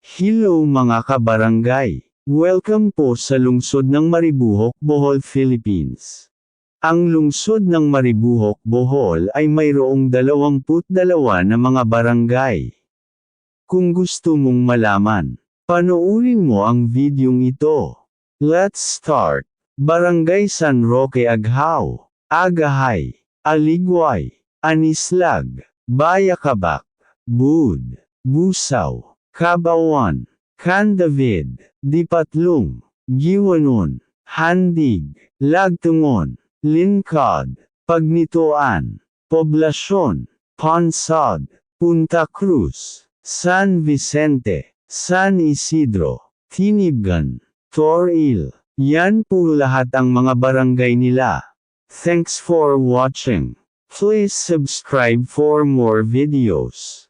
Hello mga kabarangay! Welcome po sa lungsod ng Maribuhok, Bohol, Philippines. Ang lungsod ng Maribuhok, Bohol ay mayroong 22 na mga barangay. Kung gusto mong malaman, panoorin mo ang videong ito. Let's start! Barangay San Roque Aghaw, Agahay, Aligway, Anislag, Bayakabak, Bud, Busaw, Kabawan, Candavid, Dipatlong, Giwanon, Handig, Lagtungon, Lincod, Pagnitoan, Poblasyon, Ponsod, Punta Cruz, San Vicente, San Isidro, Tinibgan, Toril. Yan po lahat ang mga barangay nila. Thanks for watching. Please subscribe for more videos.